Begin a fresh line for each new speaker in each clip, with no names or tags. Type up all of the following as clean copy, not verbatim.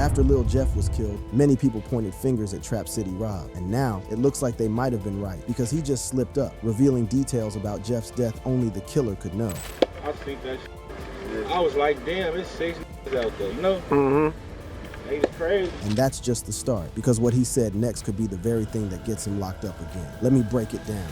After Lil Jeff was killed, many people pointed fingers at Trap City Rob, and now it looks like they might have been right because he just slipped up, revealing details about Jeff's death only the killer could know.
I think that I was like, damn, it's 6 out there, you know? They crazy.
And that's just the start, because what he said next could be the very thing that gets him locked up again. Let me break it down.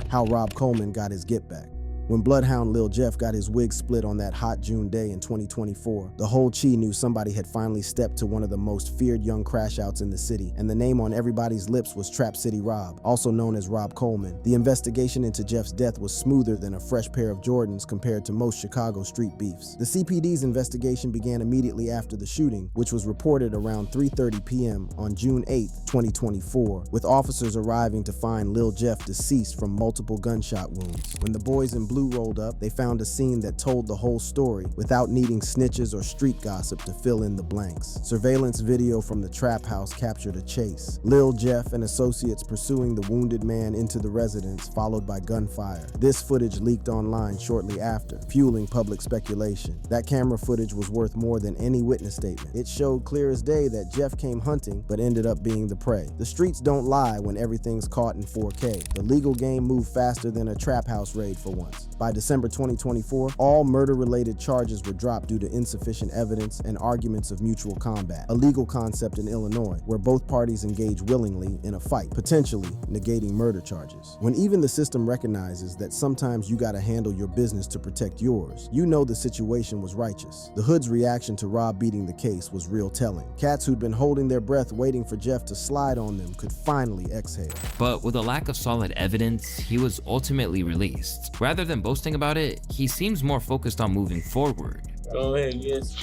How Rob Coleman got his get back. When Bloodhound Lil Jeff got his wig split on that hot June day in 2024, the whole Chi knew somebody had finally stepped to one of the most feared young crash outs in the city, and the name on everybody's lips was Trap City Rob, also known as Rob Coleman. The investigation into Jeff's death was smoother than a fresh pair of Jordans compared to most Chicago street beefs. The CPD's investigation began immediately after the shooting, which was reported around 3:30 p.m. on June 8, 2024, with officers arriving to find Lil Jeff deceased from multiple gunshot wounds. When the boys in blue rolled up, they found a scene that told the whole story without needing snitches or street gossip to fill in the blanks. Surveillance video from the trap house captured a chase. Lil Jeff and associates pursuing the wounded man into the residence, followed by gunfire. This footage leaked online shortly after, fueling public speculation. That camera footage was worth more than any witness statement. It showed clear as day that Jeff came hunting, but ended up being the prey. The streets don't lie when everything's caught in 4K. The legal game moved faster than a trap house raid for once. By December 2024, all murder-related charges were dropped due to insufficient evidence and arguments of mutual combat, a legal concept in Illinois where both parties engage willingly in a fight, potentially negating murder charges. When even the system recognizes that sometimes you gotta handle your business to protect yours, you know the situation was righteous. The Hood's reaction to Rob beating the case was real telling. Cats who'd been holding their breath waiting for Jeff to slide on them could finally exhale.
But with a lack of solid evidence, he was ultimately released. Rather than boasting about it, he seems more focused on moving forward.
Go ahead, yes.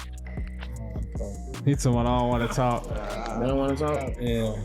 He's someone I don't want to talk.
You don't want to talk?
Yeah.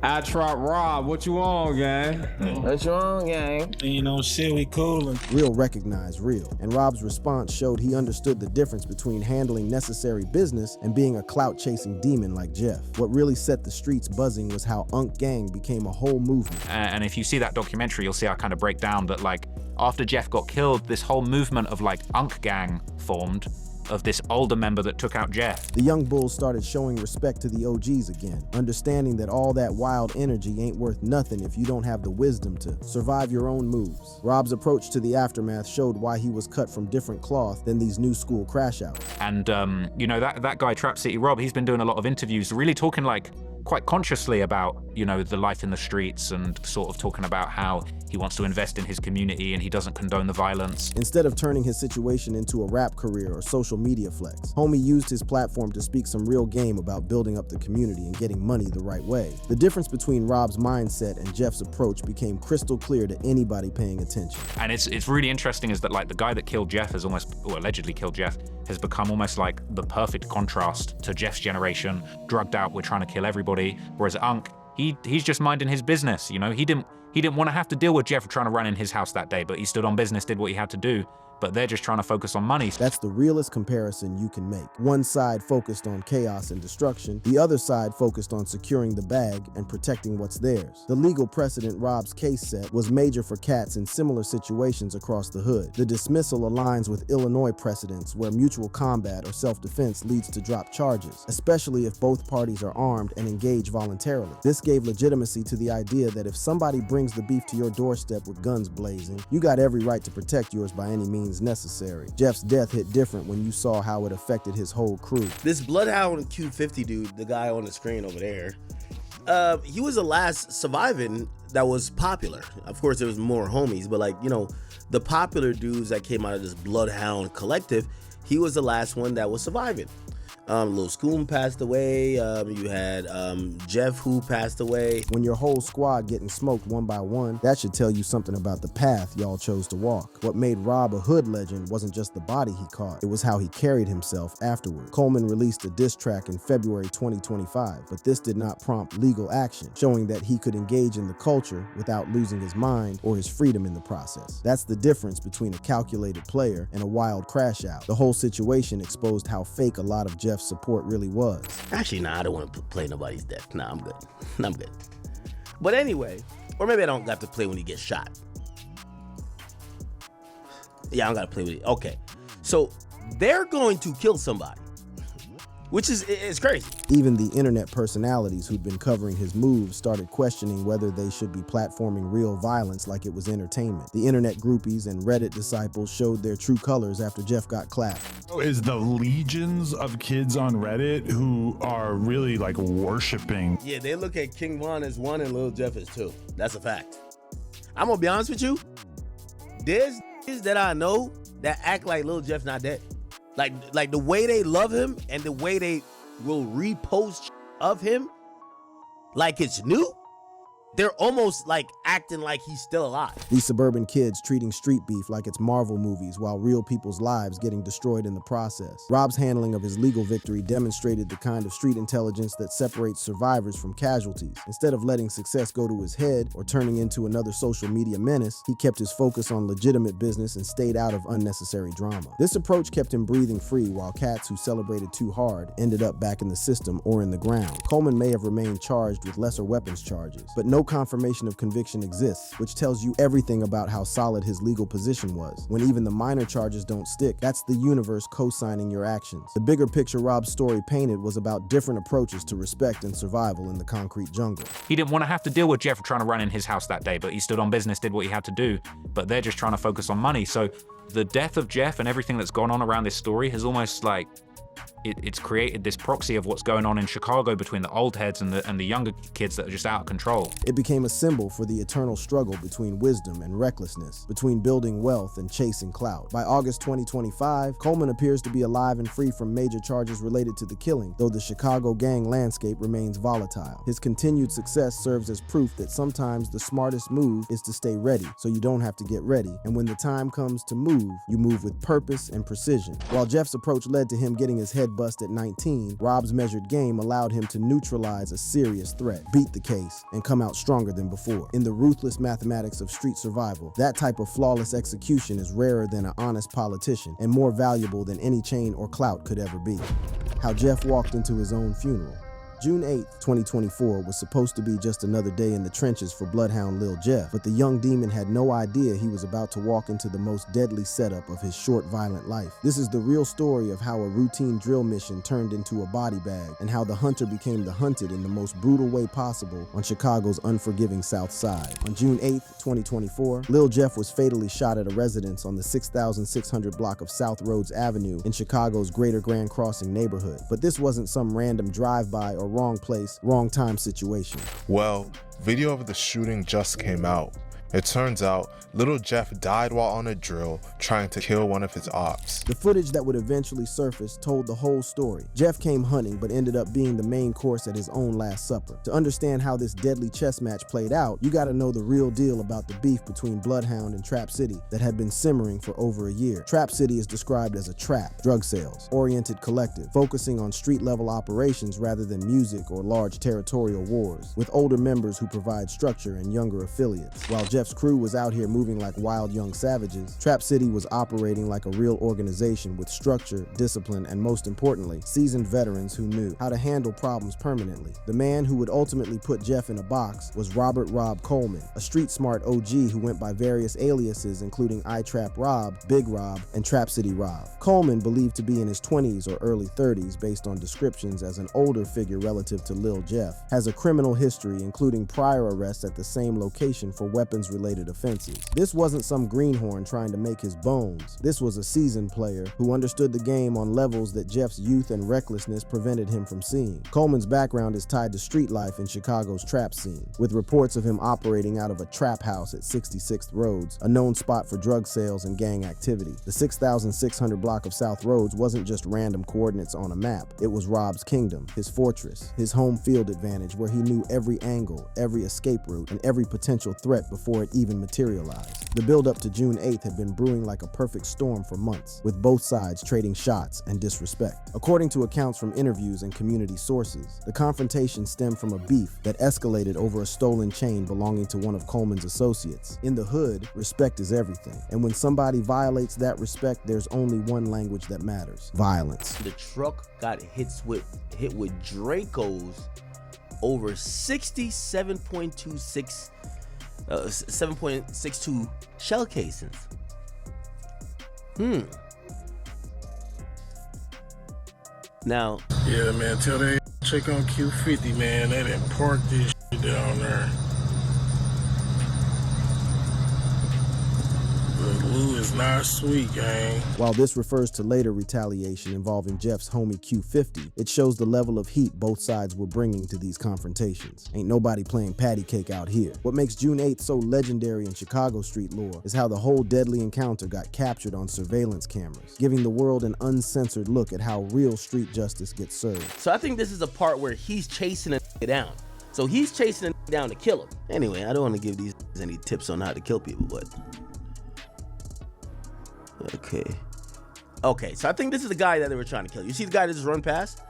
I Trap Rob, what you on, gang?
What you on, gang?
You know, shit, we coolin'.
Real recognized real, and Rob's response showed he understood the difference between handling necessary business and being a clout-chasing demon like Jeff. What really set the streets buzzing was how Unk Gang became a whole movement.
And if you see that documentary, you'll see I kind of break down that, like, after Jeff got killed, this whole movement of like Unk Gang formed, of this older member that took out Jeff.
The young bulls started showing respect to the OGs again, understanding that all that wild energy ain't worth nothing if you don't have the wisdom to survive your own moves. Rob's approach to the aftermath showed why he was cut from different cloth than these new school crash outs.
And you know, that guy Trap City Rob, he's been doing a lot of interviews, really talking like quite consciously about, you know, the life in the streets and sort of talking about how he wants to invest in his community and he doesn't condone the violence.
Instead of turning his situation into a rap career or social media flex, homie used his platform to speak some real game about building up the community and getting money the right way. The difference between Rob's mindset and Jeff's approach became crystal clear to anybody paying attention.
And it's really interesting is that like the guy that killed Jeff has almost, or allegedly killed Jeff, has become almost like the perfect contrast to Jeff's generation, drugged out, we're trying to kill everybody. Whereas Unk, he's just minding his business, you know? He didn't want to have to deal with Jeff trying to run in his house that day, but he stood on business, did what he had to do. But they're just trying to focus on money.
That's the realest comparison you can make. One side focused on chaos and destruction, the other side focused on securing the bag and protecting what's theirs. The legal precedent Rob's case set was major for cats in similar situations across the hood. The dismissal aligns with Illinois precedents where mutual combat or self-defense leads to drop charges, especially if both parties are armed and engage voluntarily. This gave legitimacy to the idea that if somebody brings the beef to your doorstep with guns blazing, you got every right to protect yours by any means necessary. Jeff's death hit different when you saw how it affected his whole crew.
This Bloodhound Q50 dude, the guy on the screen over there, he was the last surviving that was popular. Of course, there was more homies, but like, you know, the popular dudes that came out of this Bloodhound collective, he was the last one that was surviving. Lil Scoom passed away. You had Jeff who passed away.
When your whole squad getting smoked one by one, that should tell you something about the path y'all chose to walk. What made Rob a hood legend wasn't just the body he caught, it was how he carried himself afterward. Coleman released a diss track in February 2025, but this did not prompt legal action, showing that he could engage in the culture without losing his mind or his freedom in the process. That's the difference between a calculated player and a wild crash out. The whole situation exposed how fake a lot of Jeff's support really was.
Actually, nah, I don't want to play nobody's death. Nah, I'm good. I'm good. But anyway, or maybe I don't have to play when he gets shot. Yeah, I don't got to play with it. Okay. So they're going to kill somebody. which is it's crazy.
Even the internet personalities who'd been covering his moves started questioning whether they should be platforming real violence like it was entertainment. The internet groupies and Reddit disciples showed their true colors after Jeff got clapped.
Is the legions of kids on Reddit who are really like worshiping.
Yeah, they look at King Von as one and Lil Jeff as two. That's a fact. I'm gonna be honest with you. There's that I know that act like Lil Jeff not dead. Like the way they love him and the way they will repost of him like it's new. They're almost like acting like he's still alive.
These suburban kids treating street beef like it's Marvel movies while real people's lives getting destroyed in the process. Rob's handling of his legal victory demonstrated the kind of street intelligence that separates survivors from casualties. Instead of letting success go to his head or turning into another social media menace, he kept his focus on legitimate business and stayed out of unnecessary drama. This approach kept him breathing free while cats who celebrated too hard ended up back in the system or in the ground. Coleman may have remained charged with lesser weapons charges, but no confirmation of conviction exists, which tells you everything about how solid his legal position was. When even the minor charges don't stick, that's the universe co-signing your actions. The bigger picture Rob's story painted was about different approaches to respect and survival in the concrete jungle.
He didn't want to have to deal with Jeff trying to run in his house that day, but he stood on business, did what he had to do, but they're just trying to focus on money. So the death of Jeff and everything that's gone on around this story has almost like it's created this proxy of what's going on in Chicago between the old heads and the younger kids that are just out of control.
It became a symbol for the eternal struggle between wisdom and recklessness, between building wealth and chasing clout. By August 2025, Coleman appears to be alive and free from major charges related to the killing, though the Chicago gang landscape remains volatile. His continued success serves as proof that sometimes the smartest move is to stay ready, so you don't have to get ready. And when the time comes to move, you move with purpose and precision. While Jeff's approach led to him getting his head bust at 19, Rob's measured game allowed him to neutralize a serious threat, beat the case, and come out stronger than before. In the ruthless mathematics of street survival, that type of flawless execution is rarer than an honest politician and more valuable than any chain or clout could ever be. How Jeff walked into his own funeral. June 8, 2024 was supposed to be just another day in the trenches for Bloodhound Lil Jeff, but the young demon had no idea he was about to walk into the most deadly setup of his short, violent life. This is the real story of how a routine drill mission turned into a body bag, and how the hunter became the hunted in the most brutal way possible on Chicago's unforgiving South Side. On June 8, 2024, Lil Jeff was fatally shot at a residence on the 6,600 block of South Rhodes Avenue in Chicago's Greater Grand Crossing neighborhood. But this wasn't some random drive-by or wrong place, wrong time situation.
Well, video of the shooting just came out. It turns out Little Jeff died while on a drill trying to kill one of his ops.
The footage that would eventually surface told the whole story. Jeff came hunting but ended up being the main course at his own Last Supper. To understand how this deadly chess match played out, you gotta know the real deal about the beef between Bloodhound and Trap City that had been simmering for over a year. Trap City is described as a trap, drug sales, oriented collective, focusing on street level operations rather than music or large territorial wars, with older members who provide structure and younger affiliates. While Jeff's crew was out here moving like wild young savages, Trap City was operating like a real organization with structure, discipline, and most importantly, seasoned veterans who knew how to handle problems permanently. The man who would ultimately put Jeff in a box was Robert Rob Coleman, a street-smart OG who went by various aliases including iTrap Rob, Big Rob, and Trap City Rob. Coleman, believed to be in his 20s or early 30s based on descriptions as an older figure relative to Lil Jeff, has a criminal history including prior arrests at the same location for weapons-related offenses. This wasn't some greenhorn trying to make his bones. This was a seasoned player who understood the game on levels that Jeff's youth and recklessness prevented him from seeing. Coleman's background is tied to street life in Chicago's trap scene, with reports of him operating out of a trap house at 66th Rhodes, a known spot for drug sales and gang activity. The 6,600 block of South Rhodes wasn't just random coordinates on a map. It was Rob's kingdom, his fortress, his home field advantage where he knew every angle, every escape route, and every potential threat before it even materialized. The build-up to June 8th had been brewing like a perfect storm for months, with both sides trading shots and disrespect. According to accounts from interviews and community sources, the confrontation stemmed from a beef that escalated over a stolen chain belonging to one of Coleman's associates. In the hood, respect is everything, and when somebody violates that respect, there's only one language that matters: violence.
The truck got hit with Dracos over 7.62 shell casings. Now,
Yeah, man, tell they check on Q50, man. They didn't park this shit down there. The Lou is not sweet, gang.
While this refers to later retaliation involving Jeff's homie Q50, it shows the level of heat both sides were bringing to these confrontations. Ain't nobody playing patty cake out here. What makes June 8th so legendary in Chicago street lore is how the whole deadly encounter got captured on surveillance cameras, giving the world an uncensored look at how real street justice gets served.
so I think this is a part where he's chasing a down. So he's chasing a down to kill him. Anyway, I don't want to give these any tips on how to kill people, but okay, so I think this is the guy that they were trying to kill. You see the guy that just run past?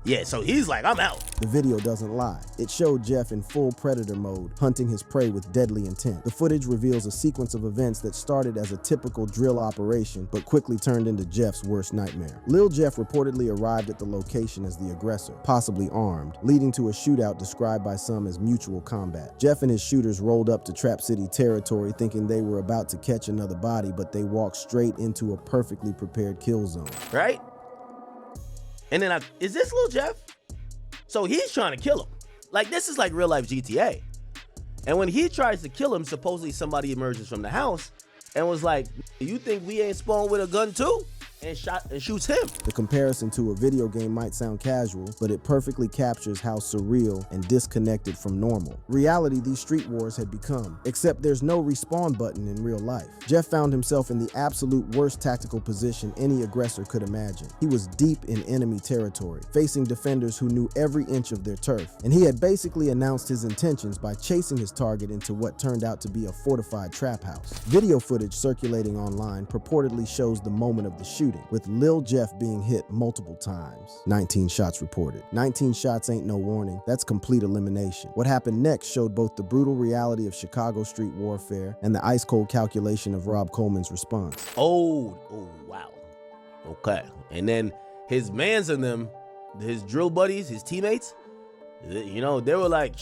Yeah, so he's like, I'm out.
The video doesn't lie. It showed Jeff in full predator mode, hunting his prey with deadly intent. The footage reveals a sequence of events that started as a typical drill operation, but quickly turned into Jeff's worst nightmare. Lil Jeff reportedly arrived at the location as the aggressor, possibly armed, leading to a shootout described by some as mutual combat. Jeff and his shooters rolled up to Trap City territory thinking they were about to catch another body, but they walked straight into a perfectly prepared kill zone.
Right? And then is this Lil Jeff? So he's trying to kill him. Like, this is like real life GTA. And when he tries to kill him, supposedly somebody emerges from the house and was like, you think we ain't spawned with a gun too? And shoots him.
The comparison to a video game might sound casual, but it perfectly captures how surreal and disconnected from normal reality these street wars had become. Except there's no respawn button in real life. Jeff found himself in the absolute worst tactical position any aggressor could imagine. He was deep in enemy territory, facing defenders who knew every inch of their turf, and he had basically announced his intentions by chasing his target into what turned out to be a fortified trap house. Video footage circulating online purportedly shows the moment of the shooting, with Lil Jeff being hit multiple times. 19 shots reported. 19 shots ain't no warning. That's complete elimination. What happened next showed both the brutal reality of Chicago street warfare and the ice-cold calculation of Rob Coleman's response.
Oh, wow. Okay. And then his mans and them, his drill buddies, his teammates, you know, they were like,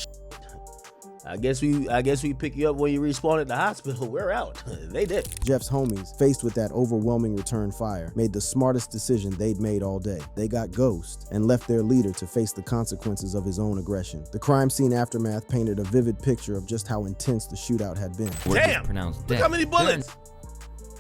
I guess we pick you up when you respawn at the hospital. We're out. They did.
Jeff's homies, faced with that overwhelming return fire, made the smartest decision they'd made all day. They got ghost and left their leader to face the consequences of his own aggression. The crime scene aftermath painted a vivid picture of just how intense the shootout had been.
Damn! Look how many bullets!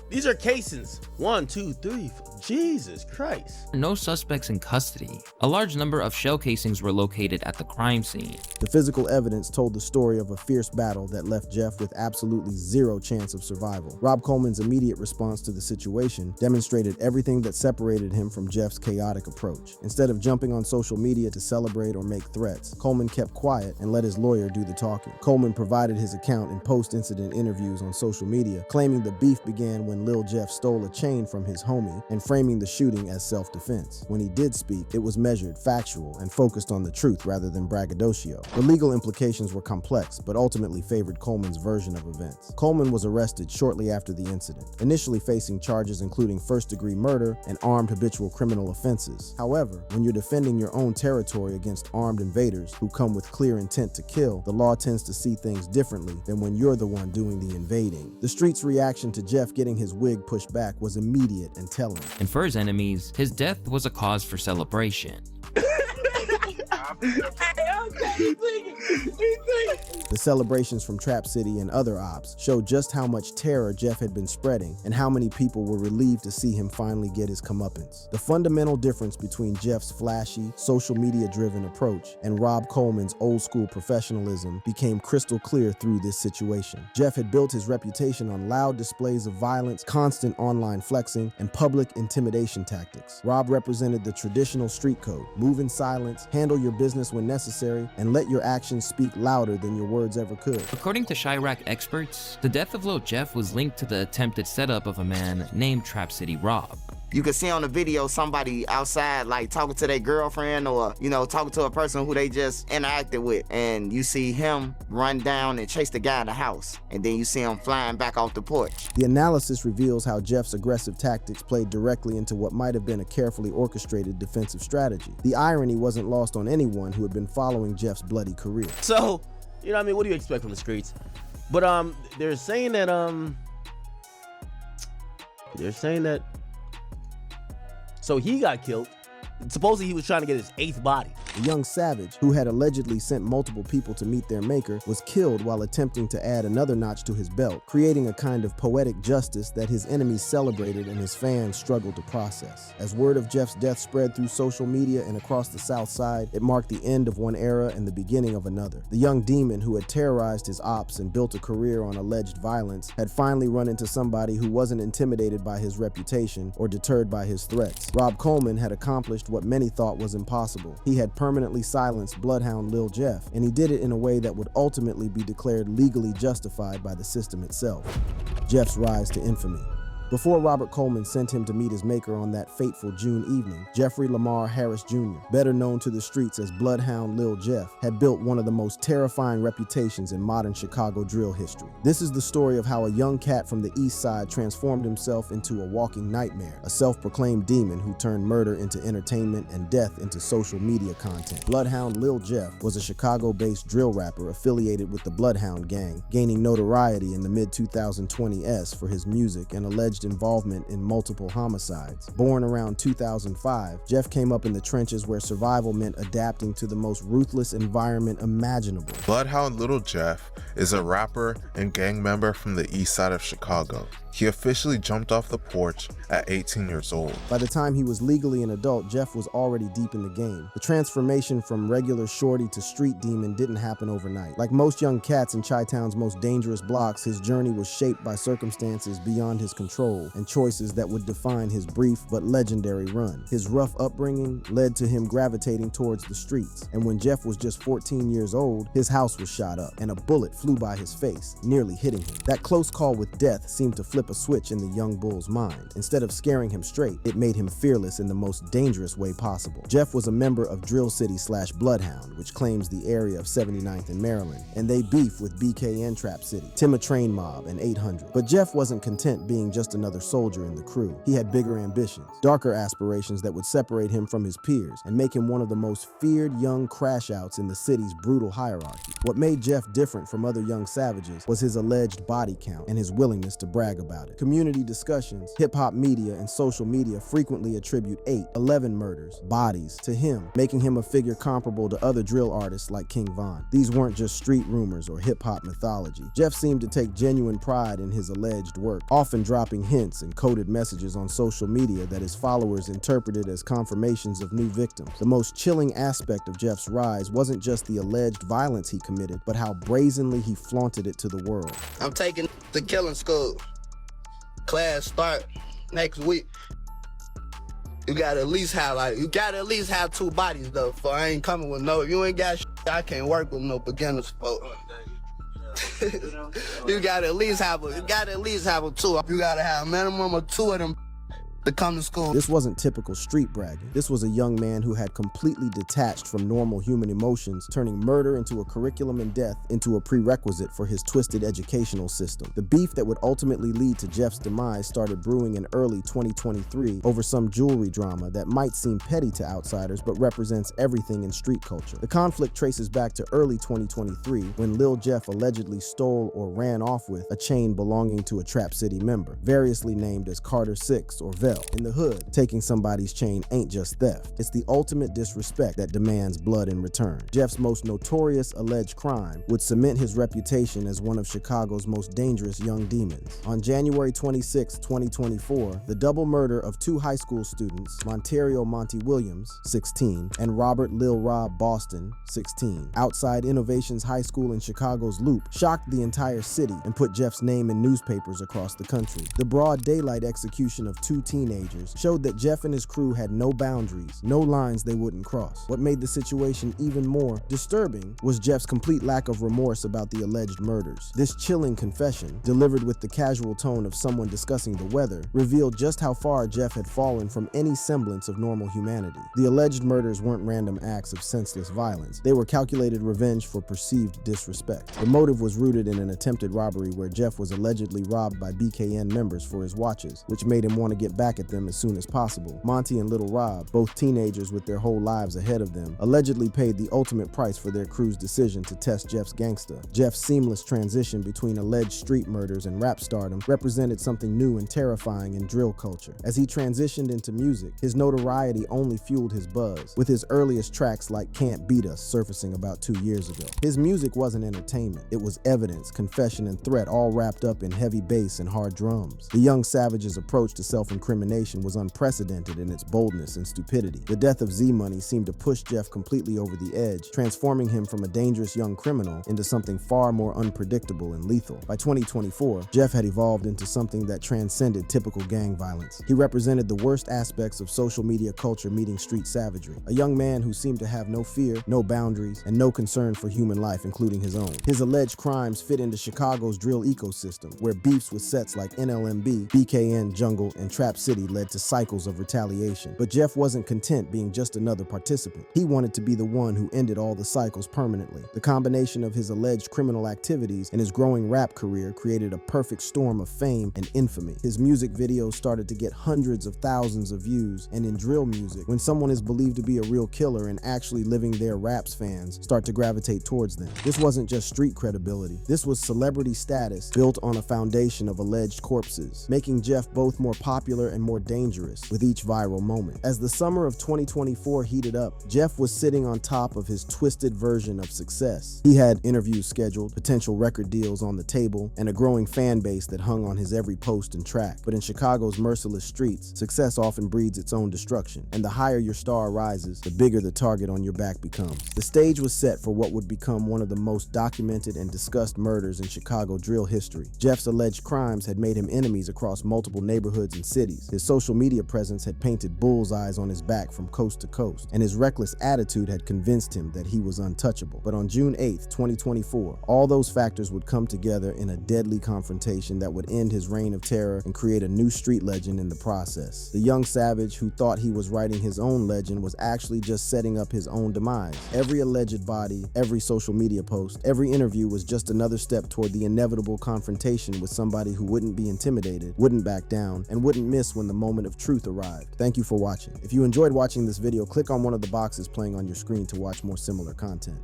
These are casings. 1, 2, 3, 4. Jesus Christ.
No suspects in custody. A large number of shell casings were located at the crime scene.
The physical evidence told the story of a fierce battle that left Jeff with absolutely zero chance of survival. Rob Coleman's immediate response to the situation demonstrated everything that separated him from Jeff's chaotic approach. Instead of jumping on social media to celebrate or make threats, Coleman kept quiet and let his lawyer do the talking. Coleman provided his account in post-incident interviews on social media, claiming the beef began when Lil Jeff stole a chain from his homie and framing the shooting as self-defense. When he did speak, it was measured, factual, and focused on the truth rather than braggadocio. The legal implications were complex, but ultimately favored Coleman's version of events. Coleman was arrested shortly after the incident, initially facing charges including first-degree murder and armed habitual criminal offenses. However, when you're defending your own territory against armed invaders who come with clear intent to kill, the law tends to see things differently than when you're the one doing the invading. The street's reaction to Jeff getting his wig pushed back was immediate and telling.
And for his enemies, his death was a cause for celebration.
The celebrations from Trap City and other ops showed just how much terror Jeff had been spreading and how many people were relieved to see him finally get his comeuppance. The fundamental difference between Jeff's flashy, social media-driven approach and Rob Coleman's old-school professionalism became crystal clear through this situation. Jeff had built his reputation on loud displays of violence, constant online flexing, and public intimidation tactics. Rob represented the traditional street code: move in silence, handle your business when necessary, and let your actions speak louder than your words ever could.
According to Chirac experts, the death of Lil Jeff was linked to the attempted setup of a man named Trap City Rob.
You could see on the video somebody outside like talking to their girlfriend or, you know, talking to a person who they just interacted with. And you see him run down and chase the guy in the house. And then you see him flying back off the porch.
The analysis reveals how Jeff's aggressive tactics played directly into what might have been a carefully orchestrated defensive strategy. The irony wasn't lost on anyone who had been following Jeff's bloody career.
So, you know what I mean? What do you expect from the streets? But they're saying that so he got killed, Supposedly he was trying to get his 8th body.
The young savage, who had allegedly sent multiple people to meet their maker, was killed while attempting to add another notch to his belt, creating a kind of poetic justice that his enemies celebrated and his fans struggled to process. As word of Jeff's death spread through social media and across the South Side, it marked the end of one era and the beginning of another. The young demon who had terrorized his ops and built a career on alleged violence had finally run into somebody who wasn't intimidated by his reputation or deterred by his threats. Rob Coleman had accomplished what many thought was impossible. He had permanently silenced Bloodhound Lil Jeff, and he did it in a way that would ultimately be declared legally justified by the system itself. Jeff's rise to infamy. Before Robert Coleman sent him to meet his maker on that fateful June evening, Jeffrey Lamar Harris Jr., better known to the streets as Bloodhound Lil Jeff, had built one of the most terrifying reputations in modern Chicago drill history. This is the story of how a young cat from the East Side transformed himself into a walking nightmare, a self-proclaimed demon who turned murder into entertainment and death into social media content. Bloodhound Lil Jeff was a Chicago-based drill rapper affiliated with the Bloodhound Gang, gaining notoriety in the mid-2020s for his music and alleged involvement in multiple homicides. Born around 2005, Jeff came up in the trenches where survival meant adapting to the most ruthless environment imaginable.
Bloodhound Lil Jeff is a rapper and gang member from the east side of Chicago. He officially jumped off the porch at 18 years old.
By the time he was legally an adult, Jeff was already deep in the game. The transformation from regular shorty to street demon didn't happen overnight. Like most young cats in Chi-Town's most dangerous blocks, his journey was shaped by circumstances beyond his control and choices that would define his brief but legendary run. His rough upbringing led to him gravitating towards the streets, and when Jeff was just 14 years old, his house was shot up and a bullet flew by his face, nearly hitting him. That close call with death seemed to flip a switch in the young bull's mind. Instead of scaring him straight, it made him fearless in the most dangerous way possible. Jeff was a member of Drill City / Bloodhound, which claims the area of 79th and Maryland, and they beef with BKN Trap City, Timma Train Mob, and 800. But Jeff wasn't content being just another soldier in the crew. He had bigger ambitions, darker aspirations that would separate him from his peers and make him one of the most feared young crash-outs in the city's brutal hierarchy. What made Jeff different from other young savages was his alleged body count and his willingness to brag about it. Community discussions, hip-hop media, and social media frequently attribute 8, 11 murders, bodies, to him, making him a figure comparable to other drill artists like King Von. These weren't just street rumors or hip-hop mythology. Jeff seemed to take genuine pride in his alleged work, often dropping hints and coded messages on social media that his followers interpreted as confirmations of new victims. The most chilling aspect of Jeff's rise wasn't just the alleged violence he committed, but how brazenly he flaunted it to the world.
I'm taking the killing school. Class start next week. You gotta at least have 2 bodies though. For I ain't coming with no. If you ain't got I can't work with no beginners folk. You gotta at least have a 2. You gotta have a minimum of 2 of them to come to school.
This wasn't typical street bragging. This was a young man who had completely detached from normal human emotions, turning murder into a curriculum and death into a prerequisite for his twisted educational system. The beef that would ultimately lead to Jeff's demise started brewing in early 2023 over some jewelry drama that might seem petty to outsiders but represents everything in street culture. The conflict traces back to early 2023 when Lil Jeff allegedly stole or ran off with a chain belonging to a Trap City member, variously named as Carter 6 or Vel. In the hood, taking somebody's chain ain't just theft. It's the ultimate disrespect that demands blood in return. Jeff's most notorious alleged crime would cement his reputation as one of Chicago's most dangerous young demons. On January 26, 2024, the double murder of 2 high school students, Montario Monty Williams, 16, and Robert Lil Rob Boston, 16, outside Innovations High School in Chicago's Loop, shocked the entire city and put Jeff's name in newspapers across the country. The broad daylight execution of 2 teenagers showed that Jeff and his crew had no boundaries, no lines they wouldn't cross. What made the situation even more disturbing was Jeff's complete lack of remorse about the alleged murders. This chilling confession, delivered with the casual tone of someone discussing the weather, revealed just how far Jeff had fallen from any semblance of normal humanity. The alleged murders weren't random acts of senseless violence. They were calculated revenge for perceived disrespect. The motive was rooted in an attempted robbery where Jeff was allegedly robbed by BKN members for his watches, which made him want to get back back at them as soon as possible. Monty and Little Rob, both teenagers with their whole lives ahead of them, allegedly paid the ultimate price for their crew's decision to test Jeff's gangsta. Jeff's seamless transition between alleged street murders and rap stardom represented something new and terrifying in drill culture. As he transitioned into music, his notoriety only fueled his buzz, with his earliest tracks like Can't Beat Us surfacing about 2 years ago. His music wasn't entertainment, it was evidence, confession, and threat all wrapped up in heavy bass and hard drums. The young Savage's approach to self-incrimination was unprecedented in its boldness and stupidity. The death of Z-Money seemed to push Jeff completely over the edge, transforming him from a dangerous young criminal into something far more unpredictable and lethal. By 2024, Jeff had evolved into something that transcended typical gang violence. He represented the worst aspects of social media culture meeting street savagery, a young man who seemed to have no fear, no boundaries, and no concern for human life, including his own. His alleged crimes fit into Chicago's drill ecosystem, where beefs with sets like NLMB, BKN, Jungle, and Trap City led to cycles of retaliation. But Jeff wasn't content being just another participant. He wanted to be the one who ended all the cycles permanently. The combination of his alleged criminal activities and his growing rap career created a perfect storm of fame and infamy. His music videos started to get hundreds of thousands of views, and in drill music, when someone is believed to be a real killer and actually living their raps, fans start to gravitate towards them. This wasn't just street credibility. This was celebrity status built on a foundation of alleged corpses, making Jeff both more popular and more dangerous with each viral moment. As the summer of 2024 heated up, Jeff was sitting on top of his twisted version of success. He had interviews scheduled, potential record deals on the table, and a growing fan base that hung on his every post and track. But in Chicago's merciless streets, success often breeds its own destruction, and the higher your star rises, the bigger the target on your back becomes. The stage was set for what would become one of the most documented and discussed murders in Chicago drill history. Jeff's alleged crimes had made him enemies across multiple neighborhoods and cities. His social media presence had painted bullseyes on his back from coast to coast, and his reckless attitude had convinced him that he was untouchable. But on June 8th, 2024, all those factors would come together in a deadly confrontation that would end his reign of terror and create a new street legend in the process. The young Savage who thought he was writing his own legend was actually just setting up his own demise. Every alleged body, every social media post, every interview was just another step toward the inevitable confrontation with somebody who wouldn't be intimidated, wouldn't back down, and wouldn't miss when the moment of truth arrived. Thank you for watching. If you enjoyed watching this video, click on one of the boxes playing on your screen to watch more similar content.